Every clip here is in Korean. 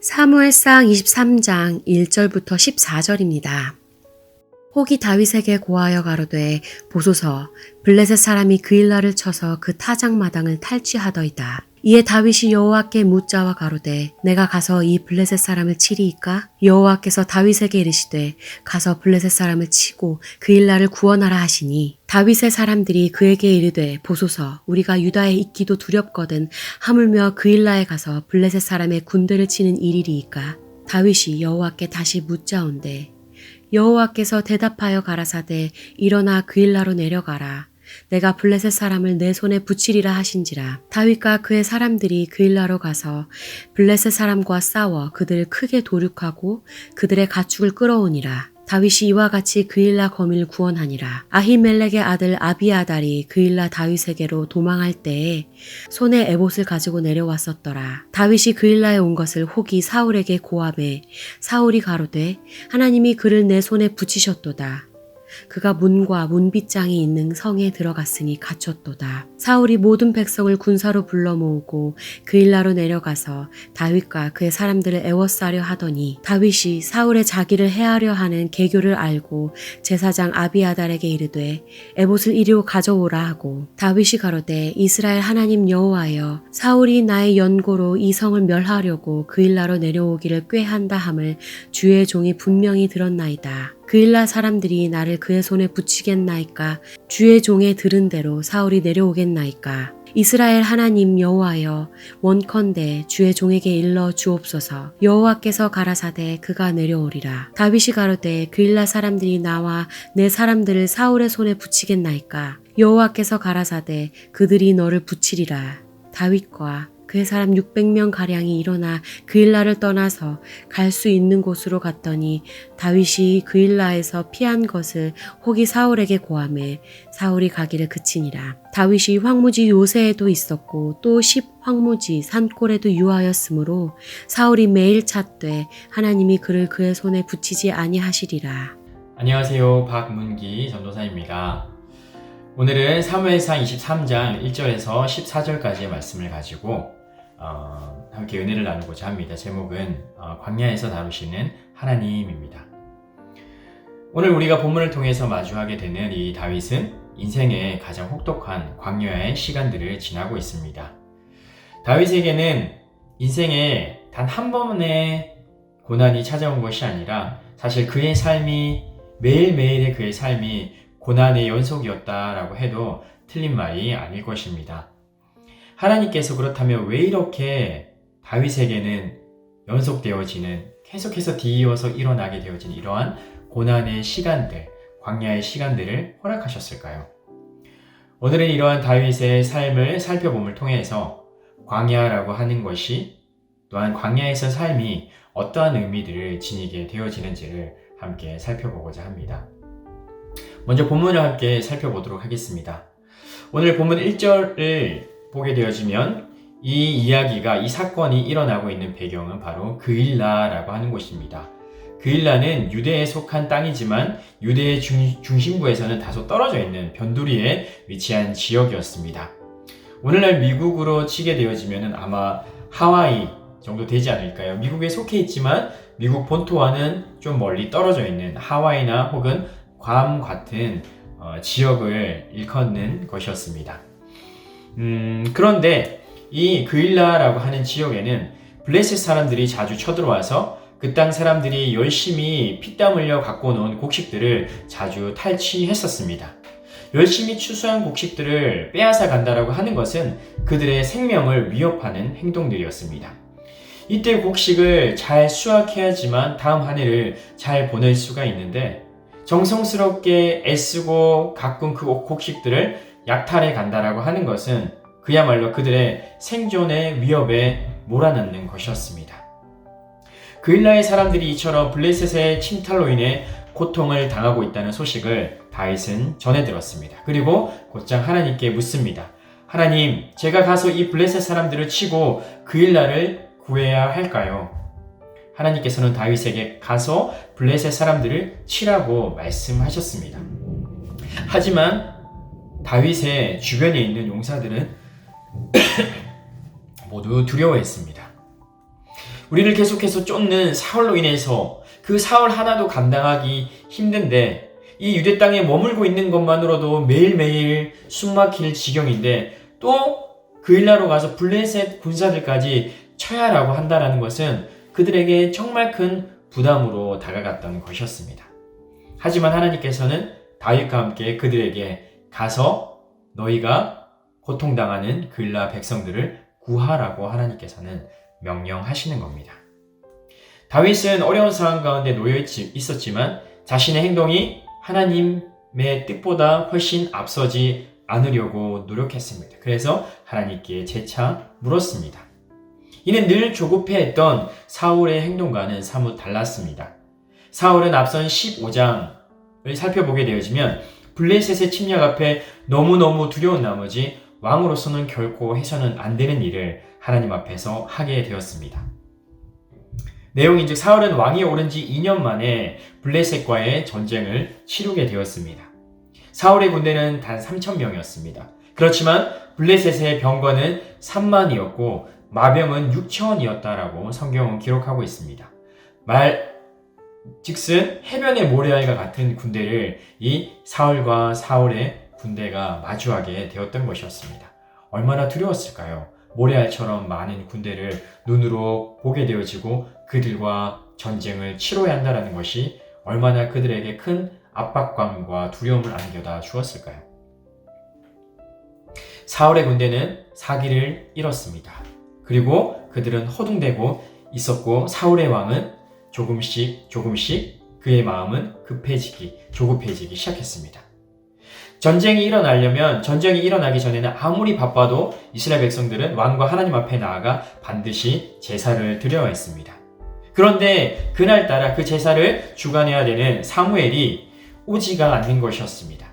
사무엘상 23장 1절부터 14절입니다. 혹이 다윗에게 고하여 가로되 보소서 블레셋 사람이 그일라를 쳐서 그 타작마당을 탈취하더이다. 이에 다윗이 여호와께 묻자와 가로되 내가 가서 이 블레셋 사람을 치리이까? 여호와께서 다윗에게 이르시되 가서 블레셋 사람을 치고 그일라를 구원하라 하시니 다윗의 사람들이 그에게 이르되 보소서 우리가 유다에 있기도 두렵거든 하물며 그일라에 가서 블레셋 사람의 군대를 치는 일이리이까? 다윗이 여호와께 다시 묻자온대 여호와께서 대답하여 가라사대 일어나 그일라로 내려가라. 내가 블레셋 사람을 내 손에 붙이리라 하신지라. 다윗과 그의 사람들이 그일라로 가서 블레셋 사람과 싸워 그들을 크게 도륙하고 그들의 가축을 끌어오니라. 다윗이 이와 같이 그일라 거민을 구원하니라. 아히멜렉의 아들 아비아달이 그일라 다윗에게로 도망할 때에 손에 에봇을 가지고 내려왔었더라. 다윗이 그일라에 온 것을 혹이 사울에게 고하매 사울이 가로되 하나님이 그를 내 손에 붙이셨도다. 그가 문과 문빗장이 있는 성에 들어갔으니 갇혔도다. 사울이 모든 백성을 군사로 불러 모으고 그일라로 내려가서 다윗과 그의 사람들을 애워싸려 하더니 다윗이 사울의 자기를 해하려 하는 계교를 알고 제사장 아비아달에게 이르되 에봇을 이리로 가져오라 하고 다윗이 가로되 이스라엘 하나님 여호와여 사울이 나의 연고로 이 성을 멸하려고 그일라로 내려오기를 꾀한다 함을 주의 종이 분명히 들었나이다. 그일라 사람들이 나를 그의 손에 붙이겠나이까? 주의 종의 들은 대로 사울이 내려오겠나이까? 이스라엘 하나님 여호와여 원컨대 주의 종에게 일러 주옵소서. 여호와께서 가라사대 그가 내려오리라. 다윗이 가로되 그일라 사람들이 나와 내 사람들을 사울의 손에 붙이겠나이까? 여호와께서 가라사대 그들이 너를 붙이리라. 다윗과 그의 사람 600명 가량이 일어나 그일라를 떠나서 갈 수 있는 곳으로 갔더니 다윗이 그일라에서 피한 것을 혹이 사울에게 고하매 사울이 가기를 그치니라. 다윗이 황무지 요새에도 있었고 또 10황무지 산골에도 유하였으므로 사울이 매일 찾되 하나님이 그를 그의 손에 붙이지 아니하시리라. 안녕하세요. 박문기 전도사입니다. 오늘은 사무엘상 23장 1절에서 14절까지의 말씀을 가지고 함께 은혜를 나누고자 합니다. 제목은 광야에서 다루시는 하나님입니다. 오늘 우리가 본문을 통해서 마주하게 되는 이 다윗은 인생의 가장 혹독한 광야의 시간들을 지나고 있습니다. 다윗에게는 인생에 단 한 번의 고난이 찾아온 것이 아니라 사실 그의 삶이 매일매일의 그의 삶이 고난의 연속이었다라고 해도 틀린 말이 아닐 것입니다. 하나님께서 그렇다면 왜 이렇게 다윗에게는 연속되어지는 계속해서 뒤이어서 일어나게 되어진 이러한 고난의 시간들, 광야의 시간들을 허락하셨을까요? 오늘은 이러한 다윗의 삶을 살펴봄을 통해서 광야라고 하는 것이 또한 광야에서 삶이 어떠한 의미들을 지니게 되어지는지를 함께 살펴보고자 합니다. 먼저 본문을 함께 살펴보도록 하겠습니다. 오늘 본문 1절을 보게 되어지면 이 이야기가, 이 사건이 일어나고 있는 배경은 바로 그일라라고 하는 곳입니다. 그일라는 유대에 속한 땅이지만 유대의 중심부에서는 다소 떨어져 있는 변두리에 위치한 지역이었습니다. 오늘날 미국으로 치게 되어지면 아마 하와이 정도 되지 않을까요? 미국에 속해 있지만 미국 본토와는 좀 멀리 떨어져 있는 하와이나 혹은 괌 같은 지역을 일컫는 것이었습니다. 그런데 이 그일라라고 하는 지역에는 블레셋 사람들이 자주 쳐들어와서 그 땅 사람들이 열심히 피땀 흘려 갖고 놓은 곡식들을 자주 탈취했었습니다. 열심히 추수한 곡식들을 빼앗아 간다라고 하는 것은 그들의 생명을 위협하는 행동들이었습니다. 이때 곡식을 잘 수확해야지만 다음 한 해를 잘 보낼 수가 있는데 정성스럽게 애쓰고 가꾼 그 곡식들을 약탈해 간다라고 하는 것은 그야말로 그들의 생존의 위협에 몰아넣는 것이었습니다. 그일라의 사람들이 이처럼 블레셋의 침탈로 인해 고통을 당하고 있다는 소식을 다윗은 전해 들었습니다. 그리고 곧장 하나님께 묻습니다. 하나님, 제가 가서 이 블레셋 사람들을 치고 그일라를 구해야 할까요? 하나님께서는 다윗에게 가서 블레셋 사람들을 치라고 말씀하셨습니다. 하지만 다윗의 주변에 있는 용사들은 모두 두려워했습니다. 우리를 계속해서 쫓는 사울로 인해서 그 사울 하나도 감당하기 힘든데 이 유대 땅에 머물고 있는 것만으로도 매일매일 숨막힐 지경인데 또 그일라로 가서 블레셋 군사들까지 쳐야라고 한다는 것은 그들에게 정말 큰 부담으로 다가갔던 것이었습니다. 하지만 하나님께서는 다윗과 함께 그들에게 가서 너희가 고통당하는 그일라 백성들을 구하라고 하나님께서는 명령하시는 겁니다. 다윗은 어려운 상황 가운데 놓여 있었지만 자신의 행동이 하나님의 뜻보다 훨씬 앞서지 않으려고 노력했습니다. 그래서 하나님께 재차 물었습니다. 이는 늘 조급해했던 사울의 행동과는 사뭇 달랐습니다. 사울은 앞선 15장을 살펴보게 되어지면 블레셋의 침략 앞에 너무너무 두려운 나머지 왕으로서는 결코 해서는 안 되는 일을 하나님 앞에서 하게 되었습니다. 내용인즉 사울은 왕이 오른 지 2년 만에 블레셋과의 전쟁을 치르게 되었습니다. 사울의 군대는 단 3,000명이었습니다. 그렇지만 블레셋의 병거는 3만이었고 마병은 6,000이었다라고 성경은 기록하고 있습니다. 즉슨 해변의 모래알과 같은 군대를 이 사울과 사울의 군대가 마주하게 되었던 것이었습니다. 얼마나 두려웠을까요? 모래알처럼 많은 군대를 눈으로 보게 되어지고 그들과 전쟁을 치러야 한다는 것이 얼마나 그들에게 큰 압박감과 두려움을 안겨다 주었을까요? 사울의 군대는 사기를 잃었습니다. 그리고 그들은 허둥대고 있었고 사울의 왕은 조금씩 그의 마음은 조급해지기 시작했습니다. 전쟁이 일어나기 전에는 아무리 바빠도 이스라엘 백성들은 왕과 하나님 앞에 나아가 반드시 제사를 드려야 했습니다. 그런데 그날따라 그 제사를 주관해야 되는 사무엘이 오지가 않는 것이었습니다.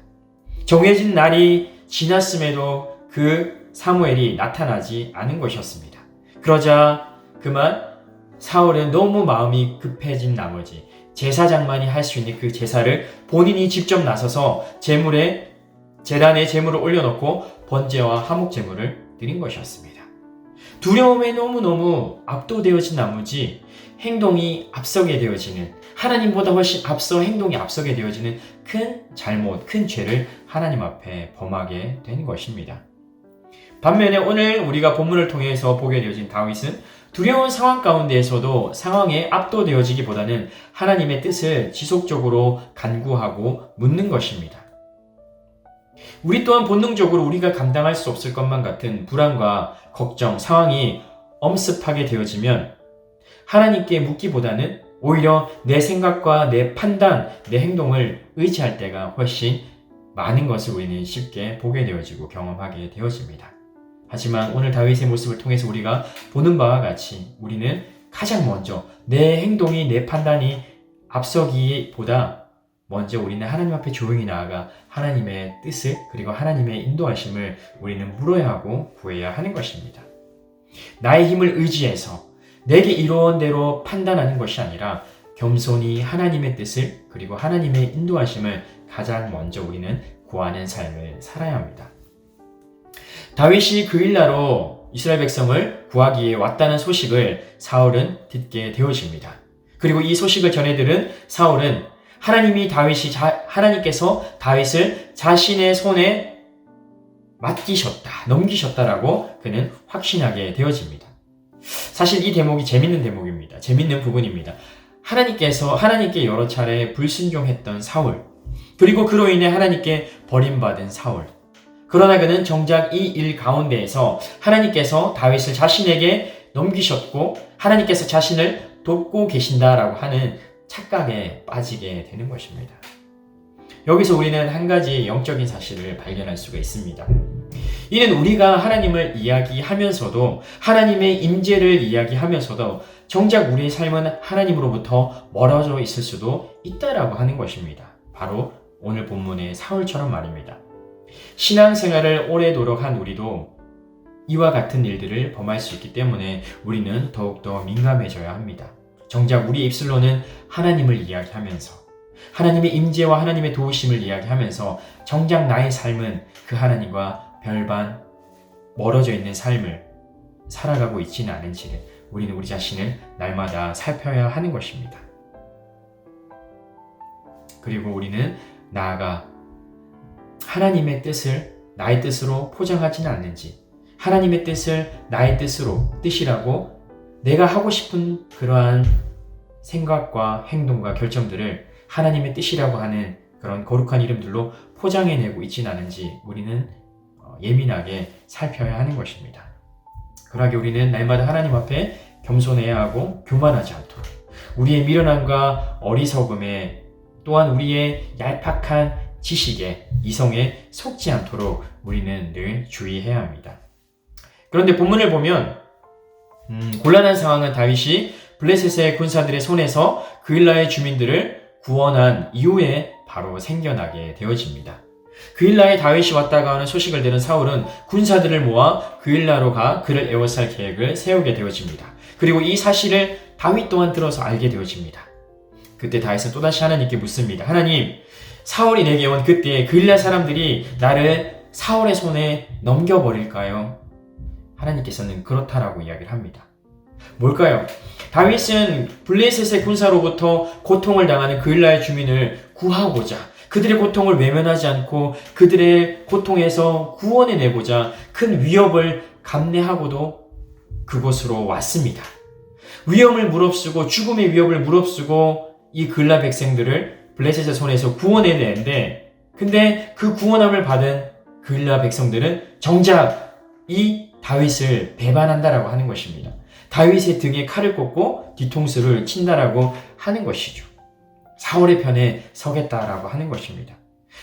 정해진 날이 지났음에도 그 사무엘이 나타나지 않은 것이었습니다. 그러자 그만 사울은 너무 마음이 급해진 나머지 제사장만이 할 수 있는 그 제사를 본인이 직접 나서서 제단에 제물을 올려놓고 번제와 화목 제물을 드린 것이었습니다. 두려움에 너무너무 압도되어진 나머지 행동이 앞서게 되어지는 하나님보다 훨씬 앞서 행동이 앞서게 되어지는 큰 잘못, 큰 죄를 하나님 앞에 범하게 된 것입니다. 반면에 오늘 우리가 본문을 통해서 보게 되어진 다윗은 두려운 상황 가운데에서도 상황에 압도되어지기보다는 하나님의 뜻을 지속적으로 간구하고 묻는 것입니다. 우리 또한 본능적으로 우리가 감당할 수 없을 것만 같은 불안과 걱정, 상황이 엄습하게 되어지면 하나님께 묻기보다는 오히려 내 생각과 내 판단, 내 행동을 의지할 때가 훨씬 많은 것을 우리는 쉽게 보게 되어지고 경험하게 되어집니다. 하지만 오늘 다윗의 모습을 통해서 우리가 보는 바와 같이 우리는 가장 먼저 내 행동이 내 판단이 앞서기보다 먼저 우리는 하나님 앞에 조용히 나아가 하나님의 뜻을 그리고 하나님의 인도하심을 우리는 물어야 하고 구해야 하는 것입니다. 나의 힘을 의지해서 내게 이로운 대로 판단하는 것이 아니라 겸손히 하나님의 뜻을 그리고 하나님의 인도하심을 가장 먼저 우리는 구하는 삶을 살아야 합니다. 다윗이 그일라로 이스라엘 백성을 구하기에 왔다는 소식을 사울은 듣게 되어집니다. 그리고 이 소식을 전해 들은 사울은 하나님께서 다윗을 자신의 손에 넘기셨다라고 그는 확신하게 되어집니다. 사실 이 대목이 재밌는 대목입니다. 재밌는 부분입니다. 하나님께 여러 차례 불순종했던 사울, 그리고 그로 인해 하나님께 버림받은 사울. 그러나 그는 정작 이 일 가운데에서 하나님께서 다윗을 자신에게 넘기셨고 하나님께서 자신을 돕고 계신다라고 하는 착각에 빠지게 되는 것입니다. 여기서 우리는 한 가지 영적인 사실을 발견할 수가 있습니다. 이는 우리가 하나님을 이야기하면서도 하나님의 임재를 이야기하면서도 정작 우리의 삶은 하나님으로부터 멀어져 있을 수도 있다라고 하는 것입니다. 바로 오늘 본문의 사울처럼 말입니다. 신앙생활을 오래도록 한 우리도 이와 같은 일들을 범할 수 있기 때문에 우리는 더욱더 민감해져야 합니다. 정작 우리 입술로는 하나님을 이야기하면서 하나님의 임재와 하나님의 도우심을 이야기하면서 정작 나의 삶은 그 하나님과 별반 멀어져 있는 삶을 살아가고 있지는 않은지를 우리는 우리 자신을 날마다 살펴야 하는 것입니다. 그리고 우리는 나아가 하나님의 뜻을 나의 뜻으로 포장하지는 않는지, 하나님의 뜻을 나의 뜻이라고 내가 하고 싶은 그러한 생각과 행동과 결정들을 하나님의 뜻이라고 하는 그런 거룩한 이름들로 포장해내고 있지는 않은지 우리는 예민하게 살펴야 하는 것입니다. 그러하게 우리는 날마다 하나님 앞에 겸손해야 하고 교만하지 않도록, 우리의 미련함과 어리석음에 또한 우리의 얄팍한 지식에 이성에 속지 않도록 우리는 늘 주의해야 합니다. 그런데 본문을 보면 곤란한 상황은 다윗이 블레셋의 군사들의 손에서 그일라의 주민들을 구원한 이후에 바로 생겨나게 되어집니다. 그일라에 다윗이 왔다가 하는 소식을 들은 사울은 군사들을 모아 그일라로 가 그를 에워쌀 계획을 세우게 되어집니다. 그리고 이 사실을 다윗 또한 들어서 알게 되어집니다. 그때 다윗은 또다시 하나님께 묻습니다. 하나님, 사울이 내게 온 그때 그일라 사람들이 나를 사울의 손에 넘겨버릴까요? 하나님께서는 그렇다라고 이야기를 합니다. 뭘까요? 다윗은 블레셋의 군사로부터 고통을 당하는 그일라의 주민을 구하고자, 그들의 고통을 외면하지 않고 그들의 고통에서 구원해내고자 큰 위협을 감내하고도 그곳으로 왔습니다. 위험을 무릅쓰고 죽음의 위협을 무릅쓰고 이 그일라 백성들을 블레셋의 손에서 구원해내는데, 근데 그 구원함을 받은 그일라 백성들은 정작 이 다윗을 배반한다라고 하는 것입니다. 다윗의 등에 칼을 꽂고 뒤통수를 친다라고 하는 것이죠. 사울의 편에 서겠다라고 하는 것입니다.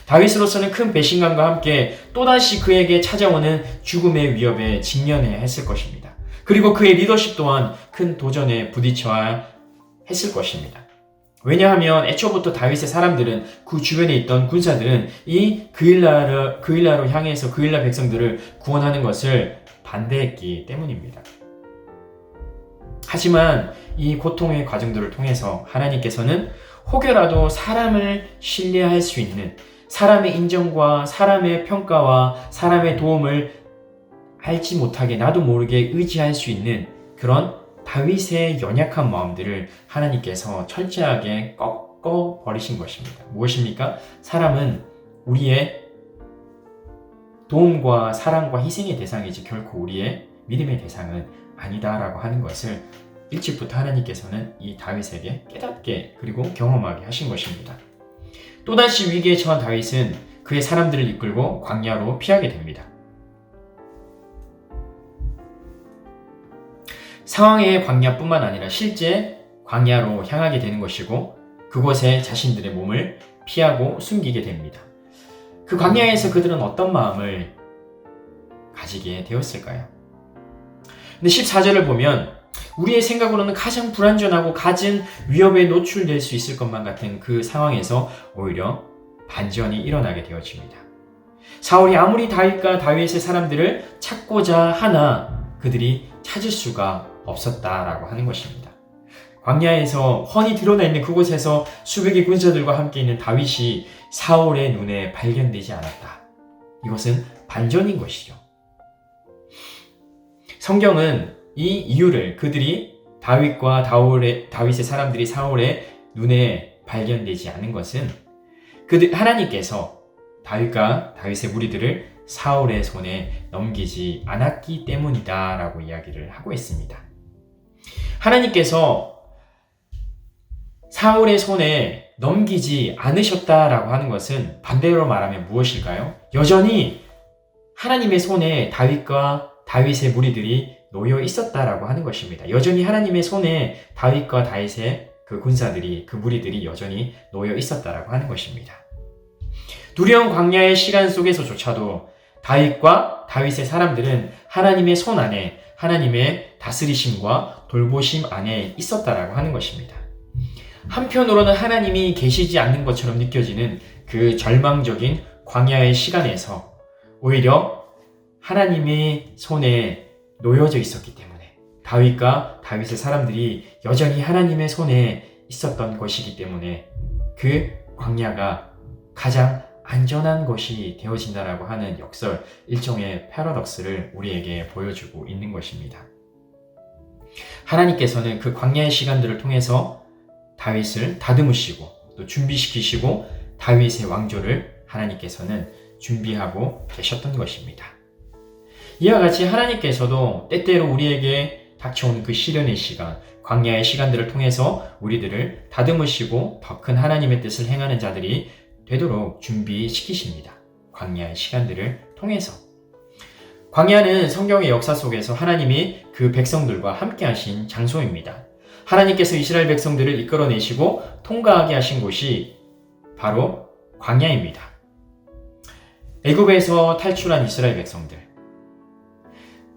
다윗으로서는 큰 배신감과 함께 또다시 그에게 찾아오는 죽음의 위협에 직면해야 했을 것입니다. 그리고 그의 리더십 또한 큰 도전에 부딪혀야 했을 것입니다. 왜냐하면 애초부터 다윗의 사람들은, 그 주변에 있던 군사들은 이 그일라로 향해서 그일라 백성들을 구원하는 것을 반대했기 때문입니다. 하지만 이 고통의 과정들을 통해서 하나님께서는 혹여라도 사람을 신뢰할 수 있는, 사람의 인정과 사람의 평가와 사람의 도움을 알지 못하게 나도 모르게 의지할 수 있는 그런 다윗의 연약한 마음들을 하나님께서 철저하게 꺾어 버리신 것입니다. 무엇입니까? 사람은 우리의 도움과 사랑과 희생의 대상이지 결코 우리의 믿음의 대상은 아니다라고 하는 것을 일찍부터 하나님께서는 이 다윗에게 깨닫게 그리고 경험하게 하신 것입니다. 또다시 위기에 처한 다윗은 그의 사람들을 이끌고 광야로 피하게 됩니다. 상황의 광야뿐만 아니라 실제 광야로 향하게 되는 것이고, 그곳에 자신들의 몸을 피하고 숨기게 됩니다. 그 광야에서 그들은 어떤 마음을 가지게 되었을까요? 근데 14절을 보면 우리의 생각으로는 가장 불안전하고 갖은 위협에 노출될 수 있을 것만 같은 그 상황에서 오히려 반전이 일어나게 되어집니다. 사울이 아무리 다윗과 다윗의 사람들을 찾고자 하나 그들이 찾을 수가 없었다라고 하는 것입니다. 광야에서 훤히 드러나 있는 그곳에서 수백의 군사들과 함께 있는 다윗이 사울의 눈에 발견되지 않았다. 이것은 반전인 것이죠. 성경은 이 이유를, 그들이 다윗의 사람들이 사울의 눈에 발견되지 않은 것은 하나님께서 다윗과 다윗의 무리들을 사울의 손에 넘기지 않았기 때문이다 라고 이야기를 하고 있습니다. 하나님께서 사울의 손에 넘기지 않으셨다라고 하는 것은 반대로 말하면 무엇일까요? 여전히 하나님의 손에 다윗과 다윗의 무리들이 놓여 있었다라고 하는 것입니다. 여전히 하나님의 손에 다윗과 다윗의 그 군사들이, 그 무리들이 여전히 놓여 있었다라고 하는 것입니다. 두려운 광야의 시간 속에서조차도 다윗과 다윗의 사람들은 하나님의 손 안에, 하나님의 다스리심과 돌보심 안에 있었다라고 하는 것입니다. 한편으로는 하나님이 계시지 않는 것처럼 느껴지는 그 절망적인 광야의 시간에서 오히려 하나님의 손에 놓여져 있었기 때문에, 다윗과 다윗의 사람들이 여전히 하나님의 손에 있었던 것이기 때문에 그 광야가 가장 안전한 것이 되어진다라고 하는 역설, 일종의 패러독스를 우리에게 보여주고 있는 것입니다. 하나님께서는 그 광야의 시간들을 통해서 다윗을 다듬으시고 또 준비시키시고 다윗의 왕조를 하나님께서는 준비하고 계셨던 것입니다. 이와 같이 하나님께서도 때때로 우리에게 닥쳐오는 그 시련의 시간, 광야의 시간들을 통해서 우리들을 다듬으시고 더 큰 하나님의 뜻을 행하는 자들이 되도록 준비시키십니다. 광야의 시간들을 통해서. 광야는 성경의 역사 속에서 하나님이 그 백성들과 함께 하신 장소입니다. 하나님께서 이스라엘 백성들을 이끌어내시고 통과하게 하신 곳이 바로 광야입니다. 애굽에서 탈출한 이스라엘 백성들.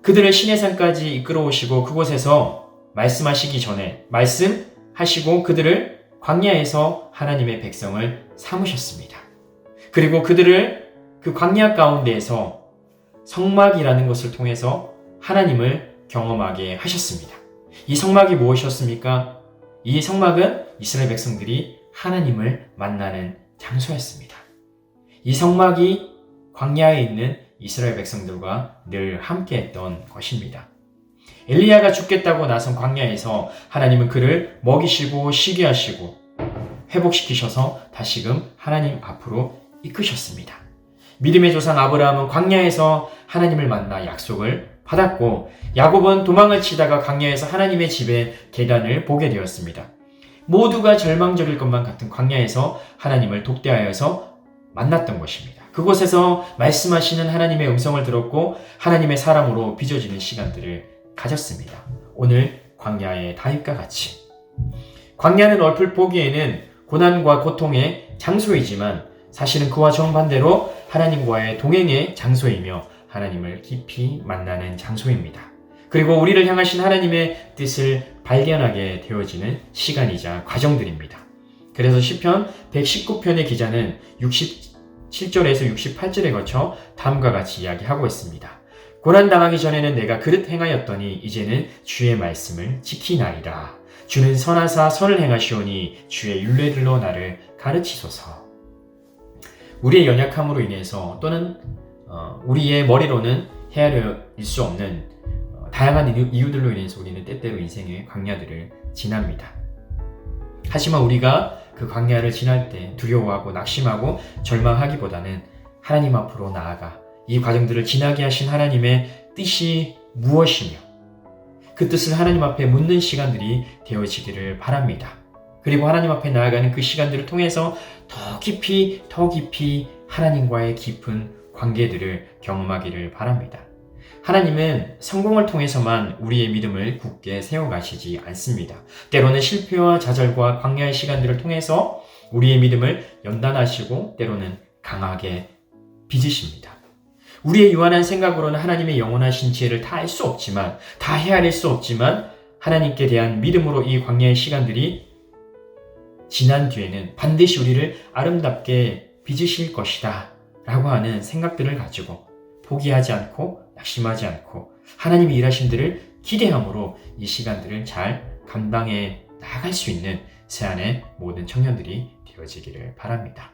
그들을 시내산까지 이끌어오시고 그곳에서 말씀하시기 전에 말씀하시고 그들을 광야에서 하나님의 백성을 삼으셨습니다. 그리고 그들을 그 광야 가운데에서 성막이라는 것을 통해서 하나님을 경험하게 하셨습니다. 이 성막이 무엇이었습니까? 이 성막은 이스라엘 백성들이 하나님을 만나는 장소였습니다. 이 성막이 광야에 있는 이스라엘 백성들과 늘 함께했던 것입니다. 엘리야가 죽겠다고 나선 광야에서 하나님은 그를 먹이시고 쉬게 하시고 회복시키셔서 다시금 하나님 앞으로 이끄셨습니다. 믿음의 조상 아브라함은 광야에서 하나님을 만나 약속을 받았고 야곱은 도망을 치다가 광야에서 하나님의 집의 계단을 보게 되었습니다. 모두가 절망적일 것만 같은 광야에서 하나님을 독대하여서 만났던 것입니다. 그곳에서 말씀하시는 하나님의 음성을 들었고 하나님의 사람으로 빚어지는 시간들을 가졌습니다. 오늘 광야의 다윗과 같이. 광야는 얼핏 보기에는 고난과 고통의 장소이지만 사실은 그와 정반대로 하나님과의 동행의 장소이며 하나님을 깊이 만나는 장소입니다. 그리고 우리를 향하신 하나님의 뜻을 발견하게 되어지는 시간이자 과정들입니다. 그래서 시편 119편의 기자는 67절에서 68절에 거쳐 다음과 같이 이야기하고 있습니다. 고난당하기 전에는 내가 그릇 행하였더니 이제는 주의 말씀을 지키나이다. 주는 선하사 선을 행하시오니 주의 율례들로 나를 가르치소서. 우리의 연약함으로 인해서 또는 우리의 머리로는 헤아릴 수 없는 다양한 이유들로 인해서 우리는 때때로 인생의 광야들을 지납니다. 하지만 우리가 그 광야를 지날 때 두려워하고 낙심하고 절망하기보다는 하나님 앞으로 나아가 이 과정들을 지나게 하신 하나님의 뜻이 무엇이며 그 뜻을 하나님 앞에 묻는 시간들이 되어지기를 바랍니다. 그리고 하나님 앞에 나아가는 그 시간들을 통해서 더 깊이 하나님과의 깊은 관계들을 경험하기를 바랍니다. 하나님은 성공을 통해서만 우리의 믿음을 굳게 세워가시지 않습니다. 때로는 실패와 좌절과 광야의 시간들을 통해서 우리의 믿음을 연단하시고 때로는 강하게 빚으십니다. 우리의 유한한 생각으로는 하나님의 영원하신 지혜를 다 알 수 없지만, 다 헤아릴 수 없지만 하나님께 대한 믿음으로 이 광야의 시간들이 지난 뒤에는 반드시 우리를 아름답게 빚으실 것이다 라고 하는 생각들을 가지고 포기하지 않고 낙심하지 않고 하나님이 일하신 들을 기대함으로 이 시간들을 잘 감당해 나갈 수 있는 새안의 모든 청년들이 되어지기를 바랍니다.